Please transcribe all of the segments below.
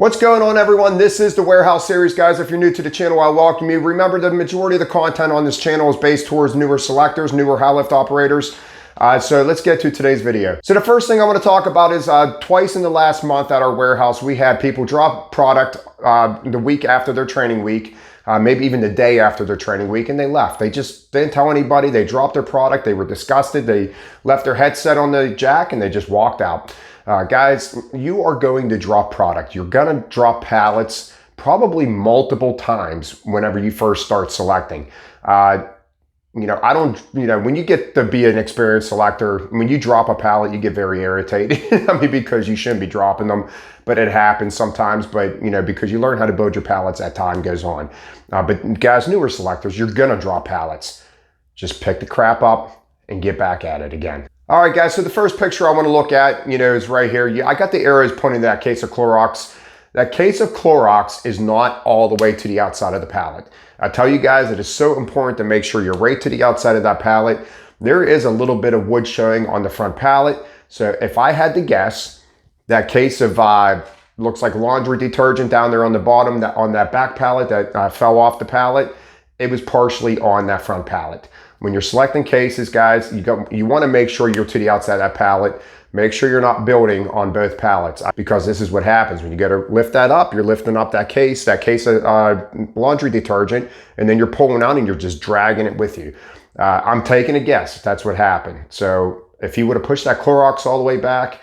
What's going on, everyone? This is the Warehouse Series, guys. If you're new to the channel, I welcome you. Remember, the majority of the content on this channel is based towards newer selectors, newer high lift operators. So let's get to today's video. So the first thing I want to talk about is twice in the last month at our warehouse, we had people drop product the week after their training week, maybe even the day after their training week, and they left. They just didn't tell anybody. They dropped their product. They were disgusted. They left their headset on the jack and they just walked out. Guys, you are going to drop product. You're going to drop pallets probably multiple times whenever you first start selecting. When you get to be an experienced selector, when you drop a pallet, you get very irritated. I mean, because you shouldn't be dropping them, but it happens sometimes. But, because you learn how to build your pallets as time goes on. But guys, newer selectors, you're going to drop pallets. Just pick the crap up and get back at it again. All right, guys, so the first picture I want to look at, is right here. I got the arrows pointing to that case of Clorox. That case of Clorox is not all the way to the outside of the pallet. I tell you guys, it is so important to make sure you're right to the outside of that pallet. There is a little bit of wood showing on the front pallet. So if I had to guess, that case of looks like laundry detergent down there on the bottom, on that back pallet that fell off the pallet, it was partially on that front pallet. When you're selecting cases, guys, you want to make sure you're to the outside of that pallet. Make sure you're not building on both pallets, because this is what happens. When you go to lift that up, you're lifting up that case of laundry detergent, and then you're pulling out and you're just dragging it with you. I'm taking a guess that's what happened. So if you would have pushed that Clorox all the way back,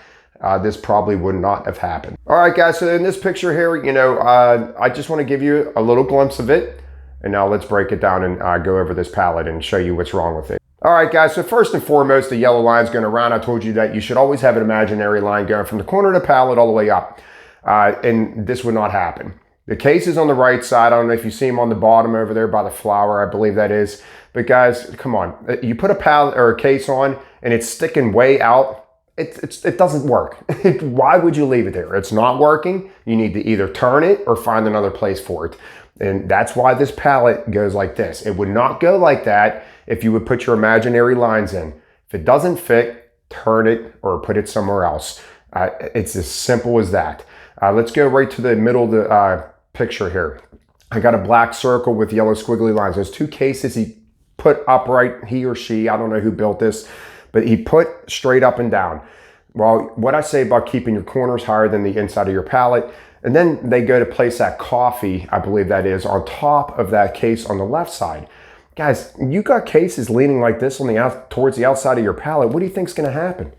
this probably would not have happened. All right, guys, so in this picture here, I just want to give you a little glimpse of it. And now let's break it down and go over this pallet and show you what's wrong with it. All right, guys, so first and foremost, the yellow line's going around. I told you that you should always have an imaginary line going from the corner of the pallet all the way up. And this would not happen. The case is on the right side. I don't know if you see them on the bottom over there by the flower, I believe that is. But guys, come on. You put a pallet or a case on and it's sticking way out. It doesn't work. Why would you leave it there? It's not working. You need to either turn it or find another place for it. And that's why this pallet goes like this. It would not go like that if you would put your imaginary lines in. If it doesn't fit, turn it or put it somewhere else. It's as simple as that. Let's go right to the middle of the picture here. I got a black circle with yellow squiggly lines. Those two cases he put upright, he or she, I don't know who built this, but he put straight up and down. Well, what I say about keeping your corners higher than the inside of your pallet, and then they go to place that coffee, I believe that is, on top of that case on the left side. Guys, you got cases leaning like this on towards the outside of your pallet. What do you think is going to happen?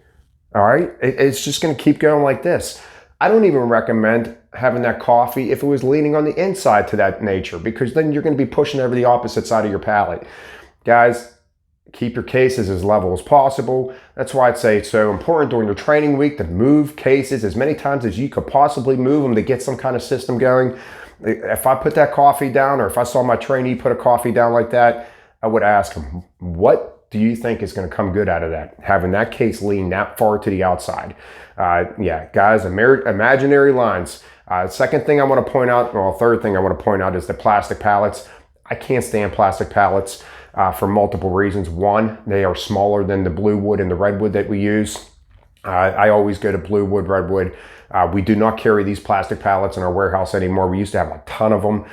All right, it's just going to keep going like this. I don't even recommend having that coffee if it was leaning on the inside to that nature, because then you're going to be pushing over the opposite side of your pallet. Guys, keep your cases as level as possible. That's why I'd say it's so important during your training week to move cases as many times as you could possibly move them to get some kind of system going. If I put that coffee down, or if I saw my trainee put a coffee down like that, I would ask him, what do you think is going to come good out of that? Having that case lean that far to the outside. Yeah, guys, imaginary lines. Second thing I want to point out, well, third thing I want to point out is the plastic pallets. I can't stand plastic pallets. For multiple reasons. One, they are smaller than the blue wood and the redwood that we use. I always go to blue wood, redwood. We do not carry these plastic pallets in our warehouse anymore. We used to have a ton of them.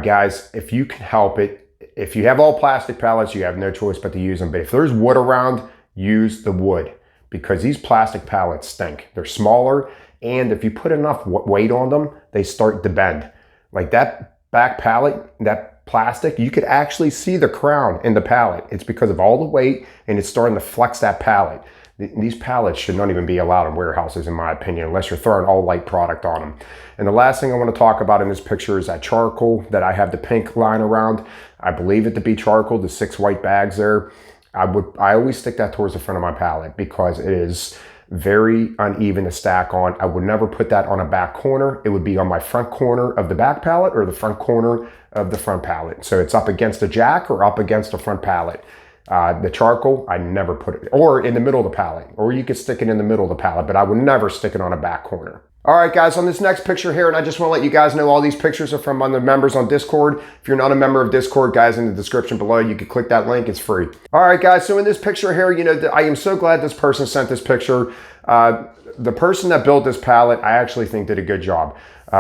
Guys, if you can help it, if you have all plastic pallets, you have no choice but to use them. But if there's wood around, use the wood, because these plastic pallets stink. They're smaller, and if you put enough weight on them, they start to bend. Like that back pallet, that plastic, you could actually see the crown in the pallet. It's because of all the weight, and it's starting to flex that pallet. These pallets should not even be allowed in warehouses, in my opinion, unless you're throwing all light product on them. And the last thing I want to talk about in this picture is that charcoal that I have the pink line around. I believe it to be charcoal, the 6 white bags there. I always stick that towards the front of my pallet because it is very uneven to stack on. I would never put that on a back corner. It would be on my front corner of the back pallet or the front corner of the front pallet. So it's up against the jack or up against the front pallet. The charcoal, I never put it, or in the middle of the pallet, or you could stick it in the middle of the pallet, but I would never stick it on a back corner. All right, guys, on this next picture here, and I just want to let you guys know all these pictures are from the members on Discord. If you're not a member of Discord, guys, in the description below, you can click that link. It's free. All right, guys, so in this picture here, I am so glad this person sent this picture. The person that built this pallet, I actually think did a good job.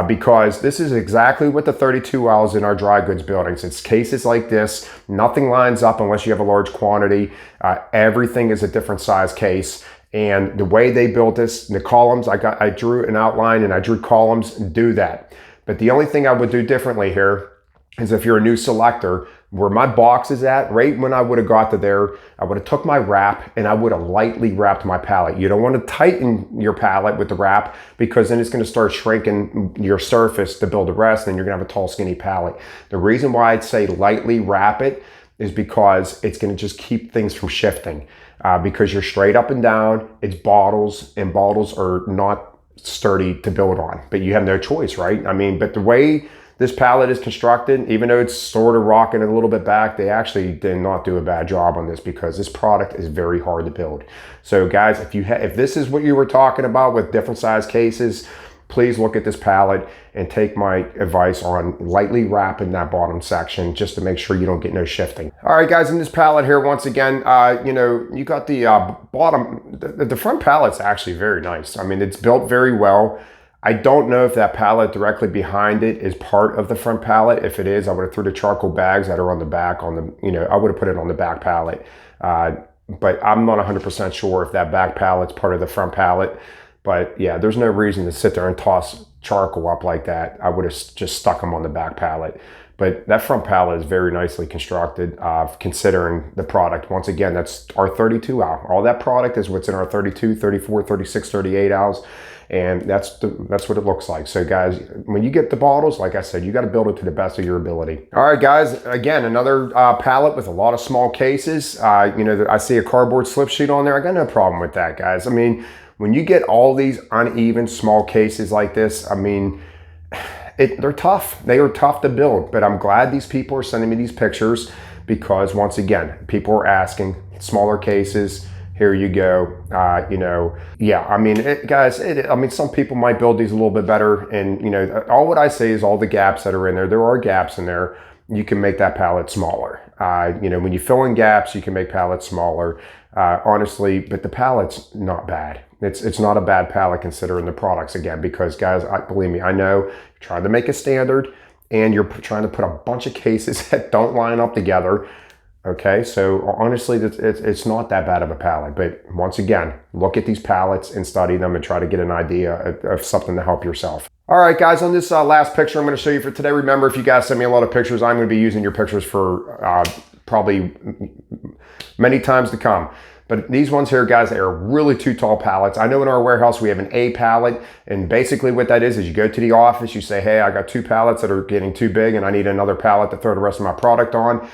Because this is exactly what the 32 Ls in our dry goods buildings. It's cases like this. Nothing lines up unless you have a large quantity. Everything is a different size case. And the way they built this, the columns, I drew an outline and I drew columns, do that. But the only thing I would do differently here is if you're a new selector, where my box is at, right when I would have got to there, I would have took my wrap and I would have lightly wrapped my pallet. You don't want to tighten your pallet with the wrap because then it's going to start shrinking your surface to build the rest and you're going to have a tall, skinny pallet. The reason why I'd say lightly wrap it is because it's going to just keep things from shifting. Because you're straight up and down, it's bottles, and bottles are not sturdy to build on. But you have no choice, right? I mean, but the way this pallet is constructed, even though it's sort of rocking a little bit back, they actually did not do a bad job on this because this product is very hard to build. So guys, if this is what you were talking about with different size cases, please look at this pallet and take my advice on lightly wrapping that bottom section just to make sure you don't get no shifting. All right, guys, in this pallet here, once again, you got the bottom, the front pallet's actually very nice. I mean, it's built very well. I don't know if that pallet directly behind it is part of the front pallet. If it is, I would have threw the charcoal bags that are on the back I would have put it on the back pallet. But I'm not 100% sure if that back pallet's part of the front pallet. But yeah, there's no reason to sit there and toss charcoal up like that. I would have just stuck them on the back pallet. But that front pallet is very nicely constructed, considering the product. Once again, that's our 32 owl. All that product is what's in our 32, 34, 36, 38 owls. And that's what it looks like. So guys, when you get the bottles, like I said, you got to build it to the best of your ability. All right, guys, again, another pallet with a lot of small cases. I see a cardboard slip sheet on there. I got no problem with that, guys. I mean, when you get all these uneven small cases like this, I mean, they're tough. They are tough to build, but I'm glad these people are sending me these pictures because once again, people are asking smaller cases. Here you go. Yeah, I mean, guys, some people might build these a little bit better. And, all what I say is all the gaps that are in there are gaps in there. You can make that pallet smaller. When you fill in gaps, you can make pallets smaller. Honestly, but the pallet's not bad. It's not a bad pallet considering the products again, because guys, believe me, I know you're trying to make a standard and you're trying to put a bunch of cases that don't line up together. Okay, so honestly, it's not that bad of a pallet. But once again, look at these pallets and study them and try to get an idea of something to help yourself. All right, guys, on this last picture I'm going to show you for today, remember, if you guys send me a lot of pictures, I'm going to be using your pictures for probably many times to come. But these ones here, guys, they are really two tall pallets. I know in our warehouse we have an A pallet, and basically what that is you go to the office, you say, hey, I got two pallets that are getting too big and I need another pallet to throw the rest of my product on.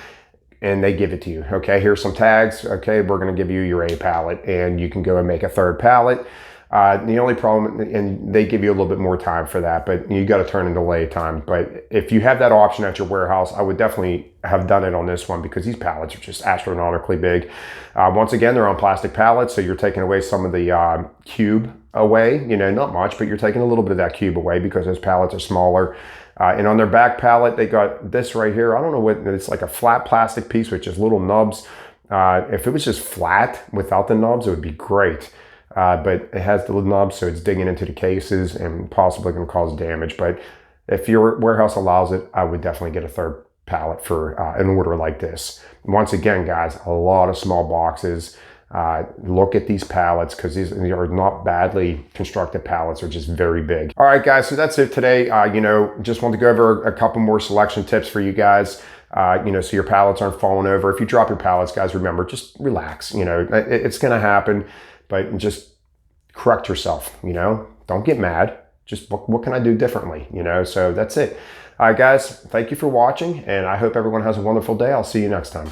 And they give it to you. Okay, here's some tags. Okay, we're gonna give you your A pallet and you can go and make a third pallet. The only problem, and they give you a little bit more time for that, but you got to turn into lay time. But if you have that option at your warehouse, I would definitely have done it on this one because these pallets are just astronomically big. Once again, they're on plastic pallets, so you're taking away some of the cube away. Not much, but you're taking a little bit of that cube away because those pallets are smaller. And on their back pallet, they got this right here. I don't know what, it's like a flat plastic piece with just little nubs. If it was just flat without the nubs, it would be great. But it has the little nubs, so it's digging into the cases and possibly going to cause damage. But if your warehouse allows it, I would definitely get a third pallet for an order like this. Once again, guys, a lot of small boxes. Look at these pallets because these are not badly constructed pallets. They're just very big. All right, guys, so that's it today. Just wanted to go over a couple more selection tips for you guys. So your pallets aren't falling over. If you drop your pallets, guys, remember, just relax. It's going to happen. But just correct yourself, don't get mad. Just what can I do differently, So that's it. All right, guys, thank you for watching, and I hope everyone has a wonderful day. I'll see you next time.